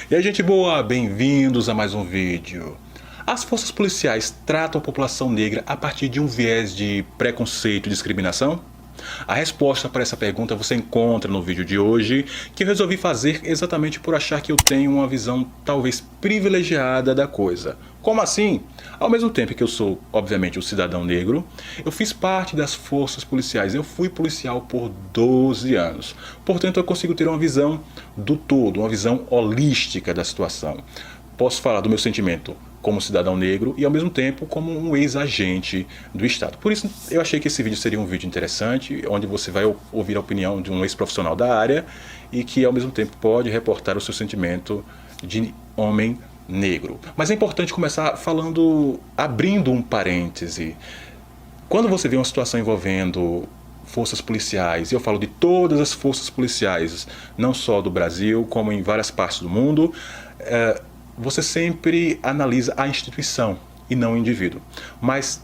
E aí, gente boa, bem-vindos a mais um vídeo. As forças policiais tratam a população negra a partir de um viés de preconceito e discriminação? A resposta para essa pergunta você encontra no vídeo de hoje, que eu resolvi fazer exatamente por achar que eu tenho uma visão talvez privilegiada da coisa. Como assim? Ao mesmo tempo que eu sou, obviamente, um cidadão negro, eu fiz parte das forças policiais. Eu fui policial por 12 anos. Portanto, eu consigo ter uma visão do todo, uma visão holística da situação. Posso falar do meu sentimento como cidadão negro e ao mesmo tempo como um ex-agente do Estado. Por isso eu achei que esse vídeo seria um vídeo interessante, onde você vai ouvir a opinião de um ex-profissional da área e que ao mesmo tempo pode reportar o seu sentimento de homem negro. Mas é importante começar falando, abrindo um parêntese. Quando você vê uma situação envolvendo forças policiais, e eu falo de todas as forças policiais, não só do Brasil, como em várias partes do mundo, você sempre analisa a instituição e não o indivíduo. Mas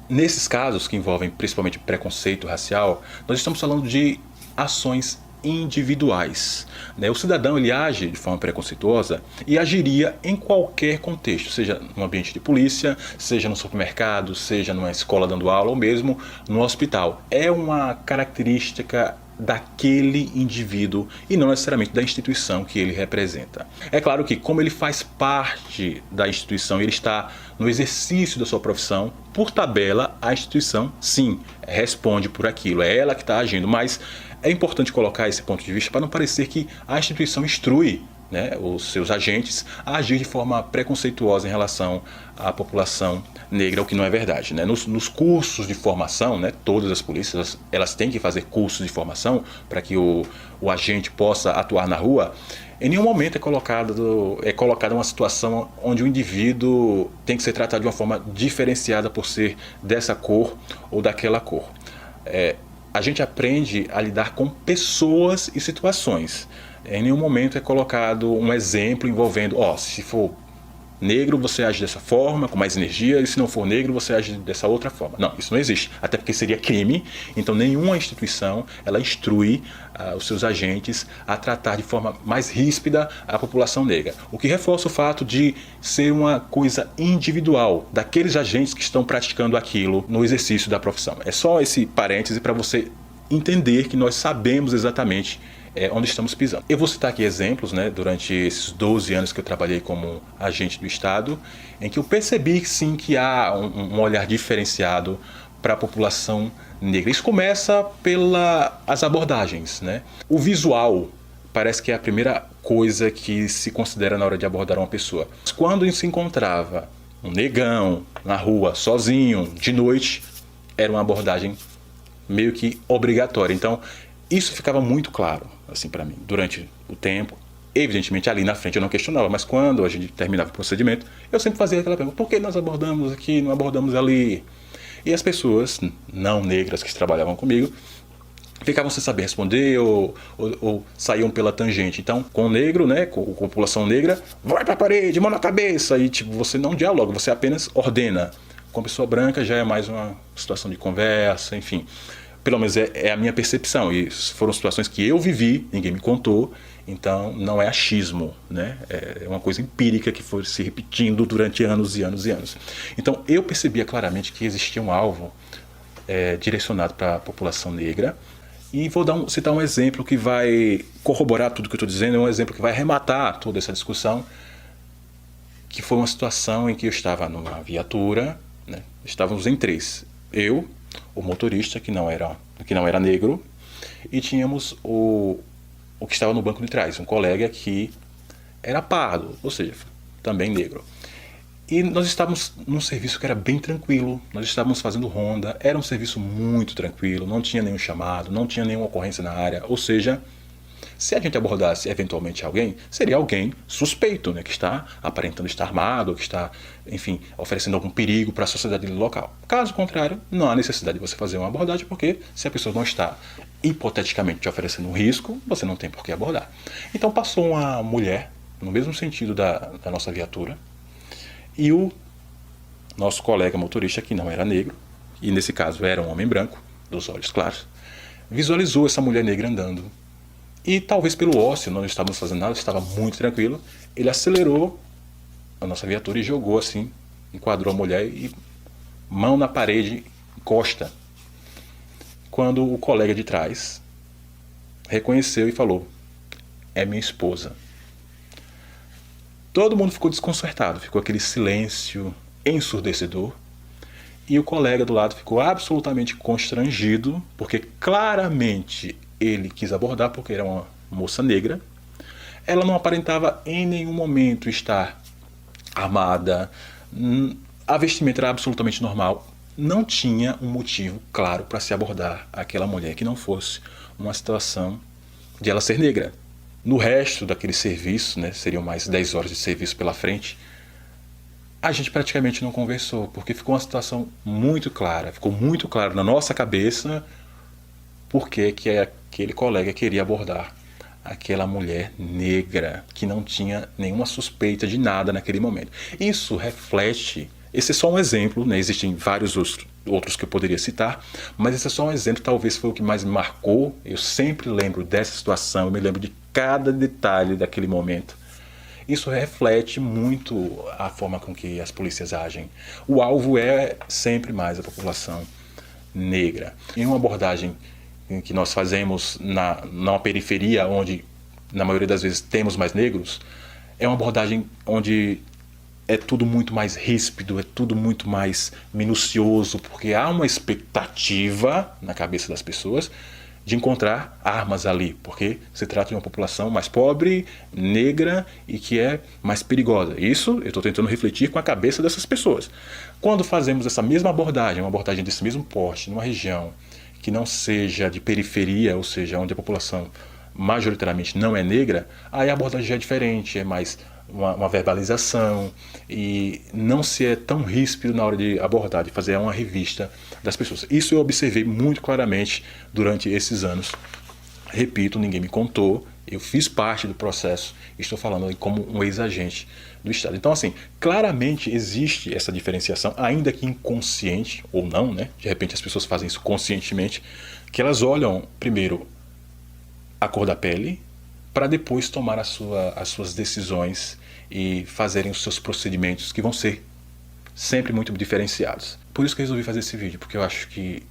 nesses casos que envolvem principalmente preconceito racial, nós estamos falando de ações individuais. O cidadão ele age de forma preconceituosa e agiria em qualquer contexto, seja no ambiente de polícia, seja no supermercado, seja numa escola dando aula ou mesmo no hospital. É uma característica daquele indivíduo e não necessariamente da instituição que ele representa. É claro que como ele faz parte da instituição, ele está no exercício da sua profissão, por tabela a instituição sim responde por aquilo, é ela que está agindo, mas é importante colocar esse ponto de vista para não parecer que a instituição instrui os seus agentes a agir de forma preconceituosa em relação à população negra, o que não é verdade. Nos cursos de formação, todas as polícias elas têm que fazer cursos de formação para que o agente possa atuar na rua. Em nenhum momento é colocada uma situação onde o indivíduo tem que ser tratado de uma forma diferenciada por ser dessa cor ou daquela cor. A gente aprende a lidar com pessoas e situações. Em nenhum momento é colocado um exemplo envolvendo, se for negro você age dessa forma, com mais energia, e se não for negro você age dessa outra forma. Não, isso não existe, até porque seria crime. Então nenhuma instituição ela instrui os seus agentes a tratar de forma mais ríspida a população negra. O que reforça o fato de ser uma coisa individual daqueles agentes que estão praticando aquilo no exercício da profissão. É só esse parêntese para você entender que nós sabemos exatamente onde estamos pisando. Eu vou citar aqui exemplos, durante esses 12 anos que eu trabalhei como agente do Estado, em que eu percebi sim que há um olhar diferenciado para a população negra. Isso começa pelas abordagens. O visual parece que é a primeira coisa que se considera na hora de abordar uma pessoa. Quando se encontrava um negão na rua, sozinho, de noite, era uma abordagem meio que obrigatória. Então, isso ficava muito claro assim para mim durante o tempo. Evidentemente ali na frente eu não questionava, mas quando a gente terminava o procedimento, eu sempre fazia aquela pergunta: por que nós abordamos aqui, não abordamos ali? E as pessoas não negras que trabalhavam comigo ficavam sem saber responder ou saíam pela tangente. Então, com o negro, com a população negra, vai para a parede, mão na cabeça, e você não dialoga, você apenas ordena. Com a pessoa branca já é mais uma situação de conversa, enfim. Pelo menos é a minha percepção, e foram situações que eu vivi, ninguém me contou, então não é achismo, é uma coisa empírica que foi se repetindo durante anos e anos e anos. Então eu percebia claramente que existia um alvo direcionado para a população negra, e vou citar um exemplo que vai corroborar tudo que eu estou dizendo, é um exemplo que vai arrematar toda essa discussão, que foi uma situação em que eu estava numa viatura, estávamos em três, eu, o motorista que não era negro, e tínhamos o que estava no banco de trás, um colega que era pardo, ou seja, também negro. E nós estávamos num serviço que era bem tranquilo, nós estávamos fazendo ronda, era um serviço muito tranquilo, não tinha nenhum chamado, não tinha nenhuma ocorrência na área, ou seja, se a gente abordasse eventualmente alguém, seria alguém suspeito, que está aparentando estar armado, que está, enfim, oferecendo algum perigo para a sociedade local. Caso contrário, não há necessidade de você fazer uma abordagem, porque se a pessoa não está hipoteticamente te oferecendo um risco, você não tem por que abordar. Então passou uma mulher, no mesmo sentido da nossa viatura, e o nosso colega motorista, que não era negro, e nesse caso era um homem branco, dos olhos claros, visualizou essa mulher negra andando E talvez pelo ócio, não estávamos fazendo nada, estava muito tranquilo, ele acelerou a nossa viatura e jogou assim, enquadrou a mulher e mão na parede, encosta. Quando o colega de trás reconheceu e falou: é minha esposa. Todo mundo ficou desconcertado, ficou aquele silêncio ensurdecedor. E o colega do lado ficou absolutamente constrangido, porque claramente ele quis abordar, porque era uma moça negra. Ela não aparentava em nenhum momento estar armada, a vestimenta era absolutamente normal. Não tinha um motivo claro para se abordar aquela mulher que não fosse uma situação de ela ser negra. No resto daquele serviço, né, seriam mais 10 horas de serviço pela frente, a gente praticamente não conversou, porque ficou uma situação muito clara, ficou muito claro na nossa cabeça por que aquele colega queria abordar aquela mulher negra que não tinha nenhuma suspeita de nada naquele momento. Isso reflete, esse é só um exemplo, né? Existem vários outros que eu poderia citar, mas esse é só um exemplo, talvez foi o que mais me marcou. Eu sempre lembro dessa situação, eu me lembro de cada detalhe daquele momento. Isso reflete muito a forma com que as polícias agem. O alvo é sempre mais a população negra. Em uma abordagem que nós fazemos na periferia, onde na maioria das vezes temos mais negros, é uma abordagem onde é tudo muito mais ríspido, é tudo muito mais minucioso, porque há uma expectativa na cabeça das pessoas de encontrar armas ali, porque se trata de uma população mais pobre, negra e que é mais perigosa. Isso eu estou tentando refletir com a cabeça dessas pessoas. Quando fazemos essa mesma abordagem, uma abordagem desse mesmo porte, numa região que não seja de periferia, ou seja, onde a população majoritariamente não é negra, aí a abordagem já é diferente, é mais uma verbalização e não se é tão ríspido na hora de abordar, de fazer uma revista das pessoas. Isso eu observei muito claramente durante esses anos. Repito, ninguém me contou, eu fiz parte do processo, estou falando como um ex-agente do Estado. Então, assim, claramente existe essa diferenciação, ainda que inconsciente ou não, né? De repente as pessoas fazem isso conscientemente, que elas olham primeiro a cor da pele, para depois tomar as suas decisões e fazerem os seus procedimentos, que vão ser sempre muito diferenciados. Por isso que eu resolvi fazer esse vídeo, porque eu acho que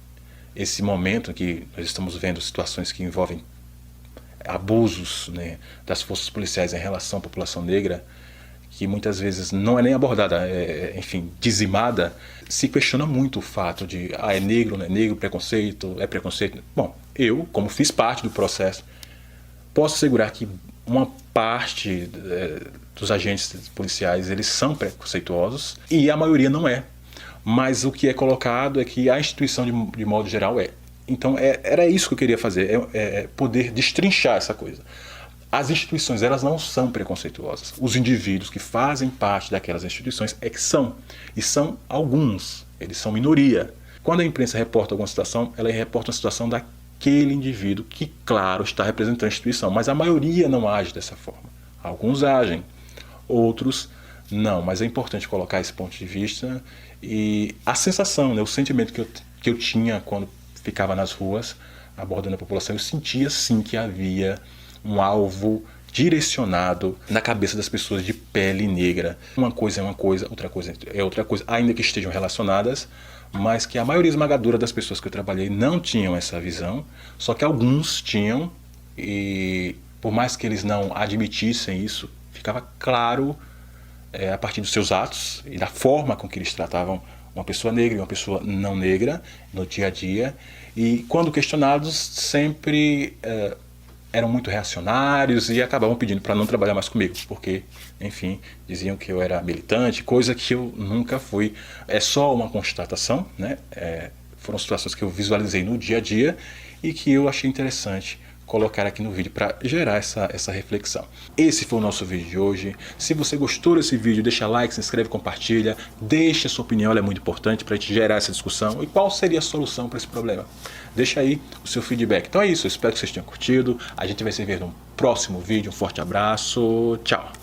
esse momento em que nós estamos vendo situações que envolvem abusos, né, das forças policiais em relação à população negra, que muitas vezes não é nem abordada, enfim, dizimada, se questiona muito o fato de é negro, não é negro, preconceito, é preconceito. Bom, eu, como fiz parte do processo, posso assegurar que uma parte dos agentes policiais, eles são preconceituosos e a maioria não é. Mas o que é colocado é que a instituição, de modo geral, é. Então, era isso que eu queria fazer, poder destrinchar essa coisa. As instituições, elas não são preconceituosas. Os indivíduos que fazem parte daquelas instituições é que são. E são alguns, eles são minoria. Quando a imprensa reporta alguma situação, ela reporta uma situação daquele indivíduo que, claro, está representando a instituição, mas a maioria não age dessa forma. Alguns agem, outros não, mas é importante colocar esse ponto de vista e a sensação, né, o sentimento que eu tinha quando ficava nas ruas abordando a população, eu sentia sim que havia um alvo direcionado na cabeça das pessoas de pele negra. Uma coisa é uma coisa, outra coisa é outra coisa, ainda que estejam relacionadas, mas que a maioria esmagadora das pessoas que eu trabalhei não tinham essa visão, só que alguns tinham, e por mais que eles não admitissem isso, ficava claro a partir dos seus atos e da forma com que eles tratavam uma pessoa negra e uma pessoa não negra no dia a dia, e quando questionados sempre eram muito reacionários e acabavam pedindo para não trabalhar mais comigo, porque, enfim, diziam que eu era militante, coisa que eu nunca fui. É só uma constatação, né? Foram situações que eu visualizei no dia a dia e que eu achei interessante colocar aqui no vídeo para gerar essa reflexão. Esse foi o nosso vídeo de hoje. Se você gostou desse vídeo, deixa like, se inscreve, compartilha, deixa a sua opinião, ela é muito importante para a gente gerar essa discussão. E qual seria a solução para esse problema? Deixa aí o seu feedback. Então é isso, eu espero que vocês tenham curtido. A gente vai se ver no próximo vídeo. Um forte abraço, tchau!